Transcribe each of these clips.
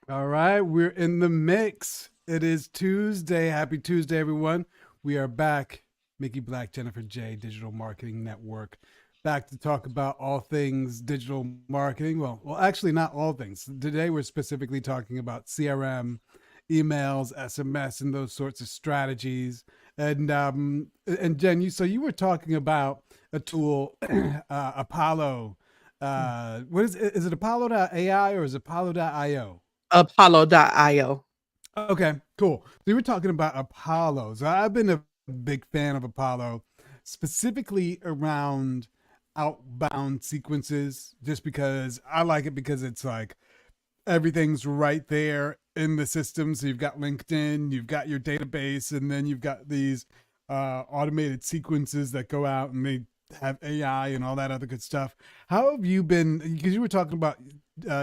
All right, we're in the mix. It is Tuesday. Happy Tuesday, everyone. We are back. Mickey Black, Jennifer J, Digital Marketing Network. Back to talk about all things digital marketing. Well, actually, not all things. Today, we're specifically talking about CRM, emails, SMS, and those sorts of strategies. And Jen, you were talking about a tool, Apollo. What is it? Apollo.ai or is it Apollo.io? Apollo.io. Okay, cool. So you were talking about Apollo. So I've been a big fan of Apollo, specifically around outbound sequences, just because I like it because it's like everything's right there in the system. So you've got LinkedIn, you've got your database, and then you've got these automated sequences that go out and they have AI and all that other good stuff. How have you been? Because you were talking about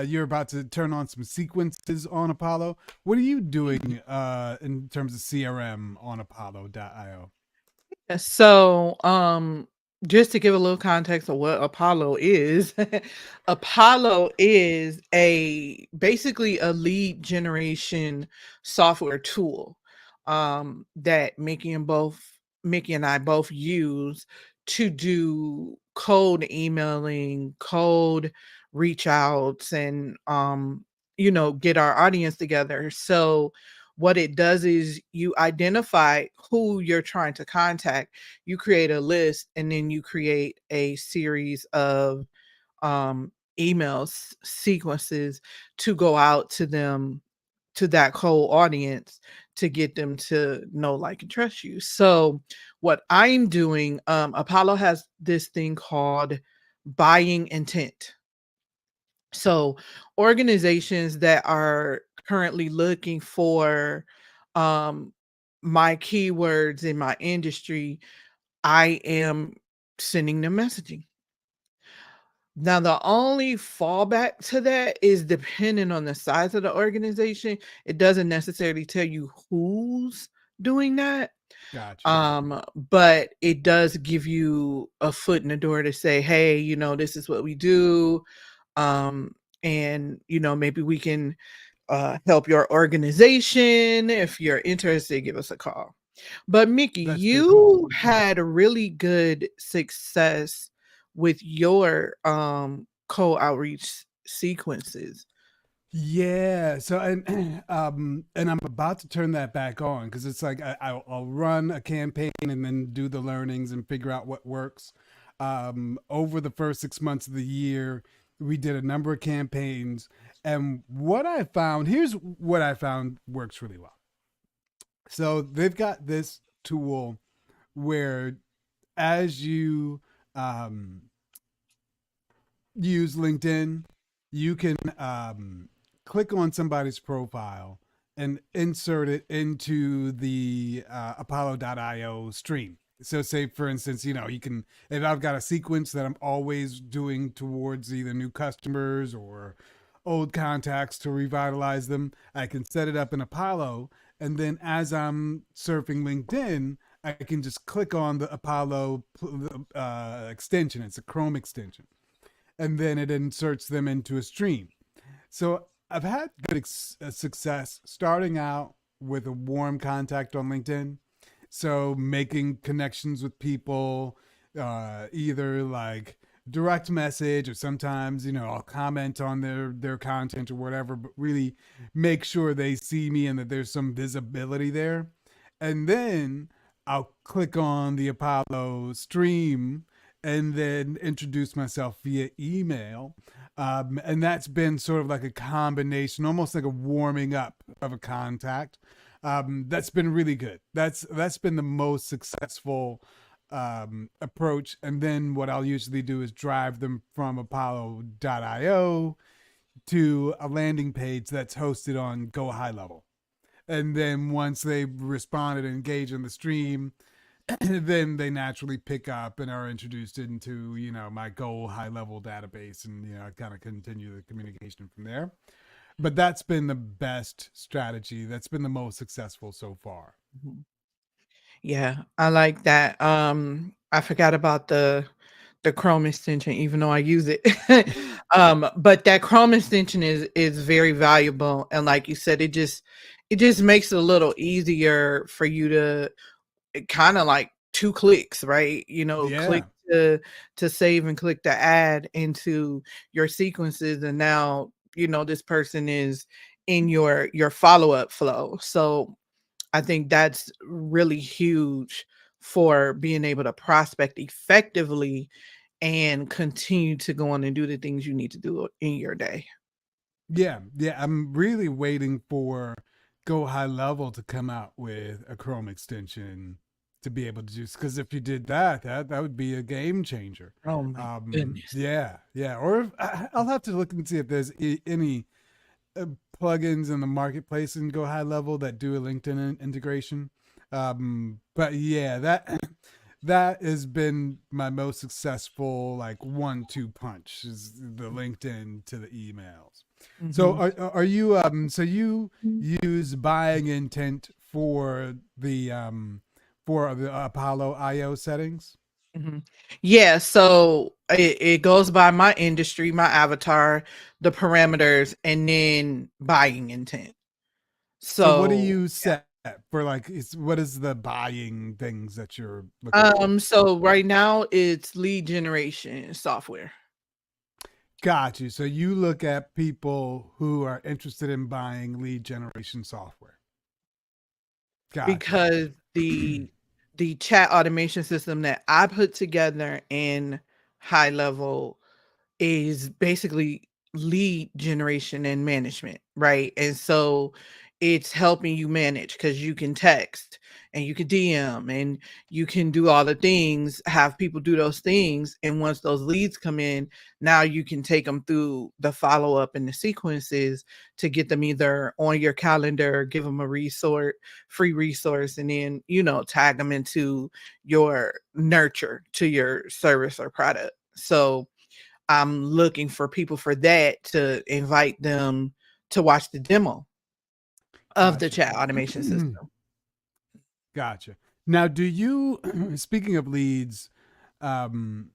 you're about to turn on some sequences on Apollo. What are you doing in terms of CRM on Apollo.io? So, just to give a little context of what Apollo is, Apollo is a basically a lead generation software tool that Mickey and I both use to do cold emailing, cold reach outs, and get our audience together. So what it does is you identify who you're trying to contact, you create a list, and then you create a series of um, sequences to go out to them, to that whole audience, to get them to know, like, and trust you. So what I'm doing, Apollo has this thing called buying intent. So organizations that are currently looking for um, my keywords in my industry, I am sending them messaging. Now, the only fallback to that is depending on the size of the organization. It doesn't necessarily tell you who's doing that. Gotcha. But it does give you a foot in the door to say, hey, this is what we do. Um, and maybe we can help your organization. If you're interested, give us a call. But Mickey, That's pretty cool. you had a really good success with your cold outreach sequences. Yeah. So and I'm about to turn that back on because it's like I'll run a campaign and then do the learnings and figure out what works. Over the first 6 months of the year, we did a number of campaigns, and here's what I found works really well. So they've got this tool where as you um, use LinkedIn, you can click on somebody's profile and insert it into the Apollo.io stream. So, say for instance, you can, if I've got a sequence that I'm always doing towards either new customers or old contacts to revitalize them, I can set it up in Apollo. And then as I'm surfing LinkedIn, I can just click on the Apollo extension. It's a Chrome extension, and then it inserts them into a stream. So I've had good success starting out with a warm contact on LinkedIn. So making connections with people, either like direct message or sometimes I'll comment on their content or whatever, but really make sure they see me and that there's some visibility there. And then I'll click on the Apollo stream and then introduce myself via email. And that's been sort of like a combination, almost like a warming up of a contact. That's been really good. That's been the most successful approach. And then what I'll usually do is drive them from Apollo.io to a landing page that's hosted on Go High Level. And then once they've responded and engaged in the stream, then they naturally pick up and are introduced into my Go High Level database, and kind of continue the communication from there. But that's been the best strategy. That's been the most successful so far. Mhm. Yeah, I like that. I forgot about the Chrome extension, even though I use it. But that Chrome extension is very valuable, and like you said, it just makes it a little easier for you to kind of like 2 clicks, right? Click Yeah. to save and click to add into your sequences, and now this person is in your follow-up flow. So I think that's really huge for being able to prospect effectively and continue to go on and do the things you need to do in your day. Yeah. Yeah. I'm really waiting for Go High Level to come out with a Chrome extension to be able to do, because if you did that, that would be a game changer. Oh my goodness. Yeah. Yeah. Or if, I'll have to look and see if there's any uh, plugins in the marketplace in Go High Level that do a LinkedIn integration. But yeah, that that has been my most successful like 1-2 punch is the LinkedIn to the emails. So Mhm. are you so you use buying intent for the Apollo IO settings? Mhm. Yeah, so it goes by my industry, my avatar, the parameters, and then buying intent. So what do So, you set for like what is the buying things that you're looking yeah. for? So right now it's lead generation software Got you. So you look at people who are interested in buying lead generation software. Gotcha. because the chat automation system that I put together in high level is basically lead generation and management, right? And so it's helping you manage because you can text and you can DM and you can do all the things, have people do those things. And once those leads come in, now you can take them through the follow up and the sequences to get them either on your calendar, give them a resource, free resource, and then, tag them into your nurture to your service or product. So, I'm looking for people for that to invite them to watch the demo of the Gotcha. chat automation system. Gotcha. Now, do you, speaking of leads, um,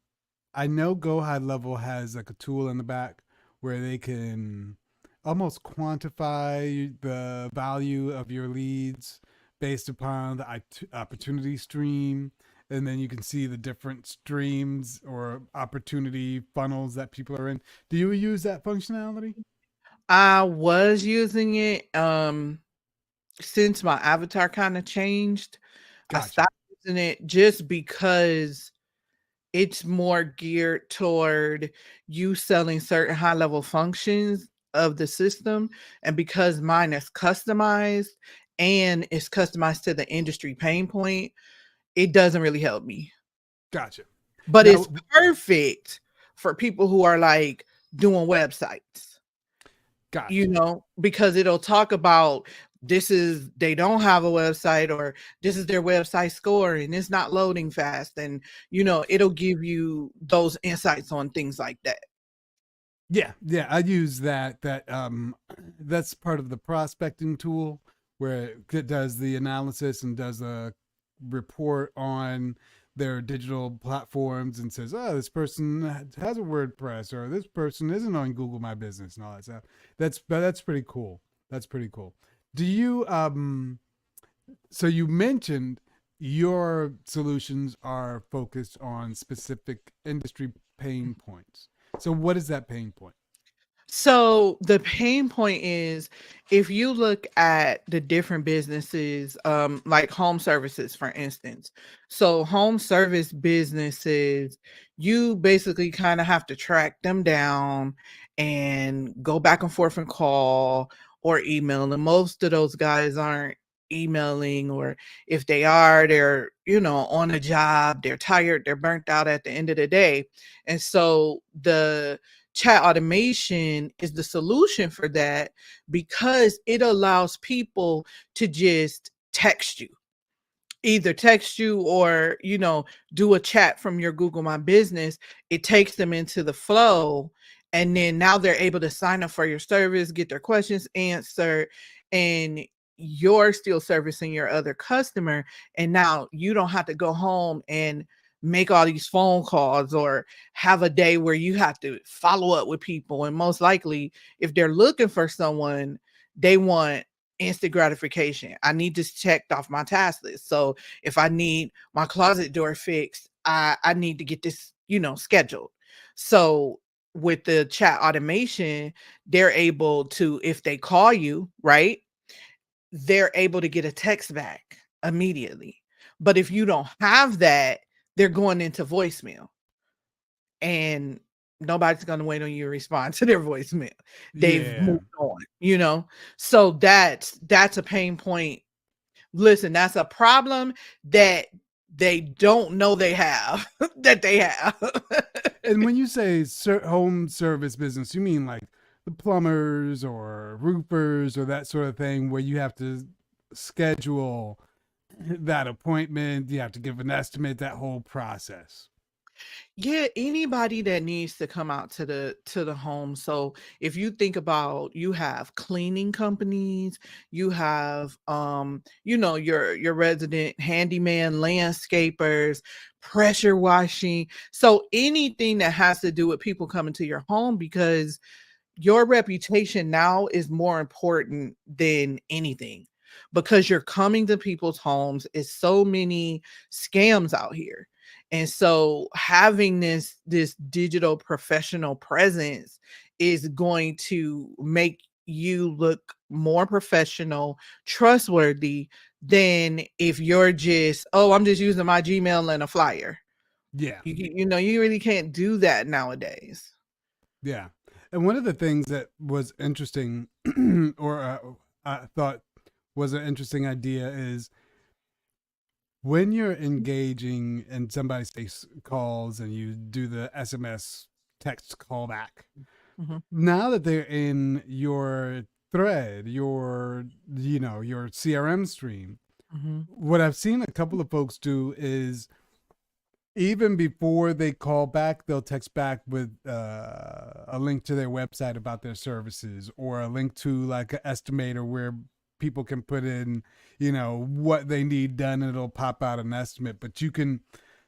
I know Go High Level has like a tool in the back where they can almost quantify the value of your leads based upon the opportunity stream. And then you can see the different streams or opportunity funnels that people are in. Do you use that functionality? I was using it since my avatar kind of changed. I Gotcha. stopped using it just because it's more geared toward you selling certain high level functions of the system. And because mine is customized and it's customized to the industry pain point, it doesn't really help me. Gotcha. But it's Now, perfect for people who are, like, doing websites, gotcha. because it'll talk about they don't have a website, or this is their website score and it's not loading fast, and, it'll give you those insights on things like that. Yeah, yeah, I use that's part of the prospecting tool where it does the analysis and does a report on their digital platforms and says, "Oh, this person has a WordPress or this person isn't on Google My Business," and all that stuff. That's pretty cool. That's pretty cool. Do you so you mentioned your solutions are focused on specific industry pain points. So what is that pain point? So the pain point is, if you look at the different businesses, like home services, for instance. So home service businesses, you basically kind of have to track them down and go back and forth and call or email. And most of those guys aren't emailing, or if they are, they're, on a job, they're tired, they're burnt out at the end of the day. And so the chat automation is the solution for that, because it allows people to just text you or do a chat from your Google My Business. It takes them into the flow, And then now they're able to sign up for your service, get their questions answered, and you're still servicing your other customer. And now you don't have to go home and make all these phone calls or have a day where you have to follow up with people. And most likely, if they're looking for someone, they want instant gratification. I need this checked off my task list. So if I need my closet door fixed, I need to get this, scheduled. So with the chat automation, they're able to, if they call you, right, they're able to get a text back immediately. But if you don't have that, they're going into voicemail, and nobody's going to wait on you to respond to their voicemail. They've Yeah. moved on. So that's a pain point. Listen, that's a problem that they don't know they have that they have. And when you say home service business, you mean like the plumbers or roofers or that sort of thing where you have to schedule that appointment, you have to give an estimate, that whole process. Yeah, anybody that needs to come out to the home. So if you think about, you have cleaning companies, you have your resident handyman, landscapers, pressure washing. So anything that has to do with people coming to your home, because your reputation now is more important than anything, because you're coming to people's homes. It's so many scams out here. And so having this digital professional presence is going to make you look more professional, trustworthy, than if you're just, oh, I'm just using my Gmail and a flyer. Yeah. You really can't do that nowadays. Yeah. And one of the things that was interesting or I thought was an interesting idea is when you're engaging and somebody says calls and you do the SMS text callback, Mhm, now that they're in your thread, your CRM stream, mhm, what I've seen a couple of folks do is even before they call back, they'll text back with a link to their website about their services or a link to like an estimator where people can put in, what they need done and it'll pop out an estimate. But you can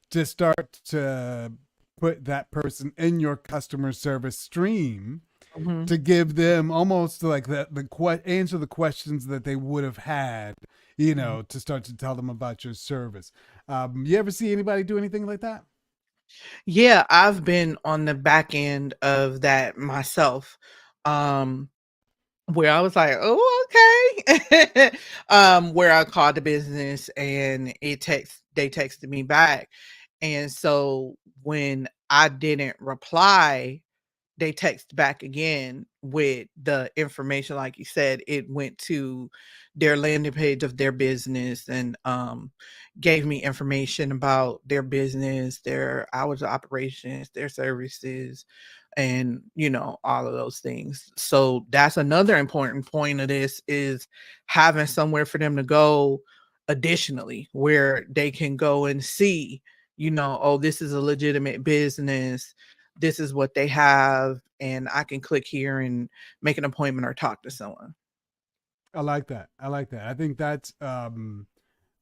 just start to put that person in your customer service stream mhm. to give them almost like answer the questions that they would have had, Mhm. to start to tell them about your service. You ever see anybody do anything like that? Yeah, I've been on the back end of that myself, um, where I was like, "Oh, okay." Where I called the business and they texted me back. And so when I didn't reply, they text back again with the information. Like you said, it went to their landing page of their business, and gave me information about their business, their hours of operations, their services, and all of those things. So that's another important point of this, is having somewhere for them to go additionally, where they can go and see, oh, this is a legitimate business, this is what they have, and I can click here and make an appointment or talk to someone. I like that. I like that. I think that's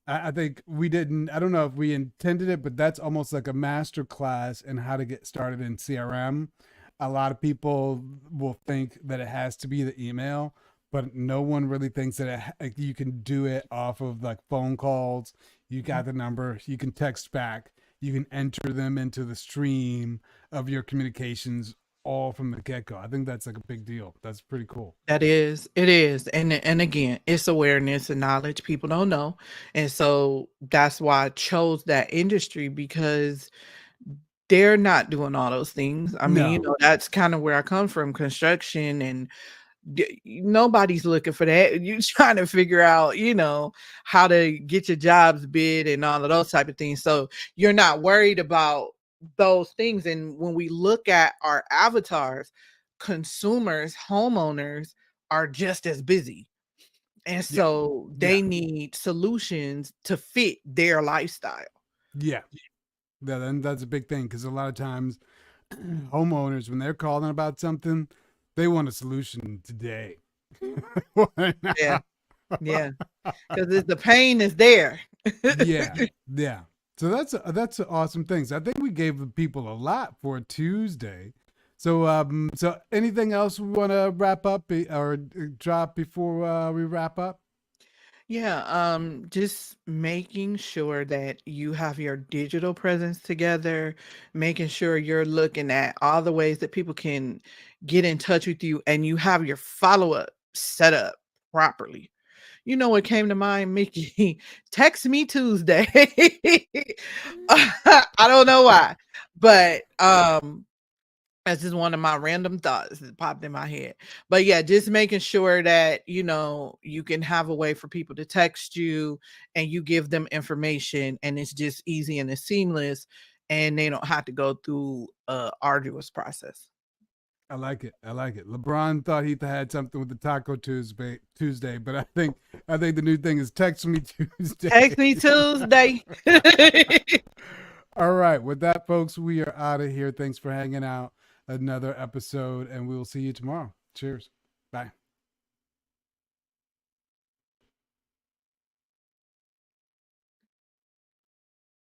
I think we didn't, I don't know if we intended it, but that's almost like a master class in how to get started in CRM. A lot of people will think that it has to be the email, but no one really thinks that like you can do it off of like phone calls. You Mhm. got the number, you can text back, you can enter them into the stream of your communications all from the get go. I think that's like a big deal. That's pretty cool. It is, and again, it's awareness and knowledge. People don't know, and so that's why I chose that industry, because they're not doing all those things. I mean, No. that's kind of where I come from, construction, and nobody's looking for that. You trying to figure out, how to get your jobs bid and all of those type of things. So you're not worried about those things. And when we look at our avatars, consumers, homeowners are just as busy. And Yeah. so Yeah. they need solutions to fit their lifestyle. Yeah. Yeah, then that's a big thing because a lot of times homeowners, when they're calling about something, they want a solution today. Yeah, yeah, because the pain is there. Yeah, yeah. So that's awesome things. I think we gave the people a lot for a Tuesday. So anything else we want to wrap up or drop before we wrap up? Yeah, just making sure that you have your digital presence together, making sure you're looking at all the ways that people can get in touch with you and you have your follow-up set up properly. You know what came to mind, Mickey? Text me Tuesday. I don't know why, but that's just one of my random thoughts that popped in my head. But yeah, just making sure that you can have a way for people to text you and you give them information and it's just easy and it's seamless and they don't have to go through a arduous process. I like it. I like it. LeBron thought he had something with the Taco Tuesday, but I think the new thing is text me Text Tuesday. me Tuesday. All right. With that, folks, we are out of here. Thanks for hanging out. Another episode, and we will see you tomorrow. Cheers. Bye.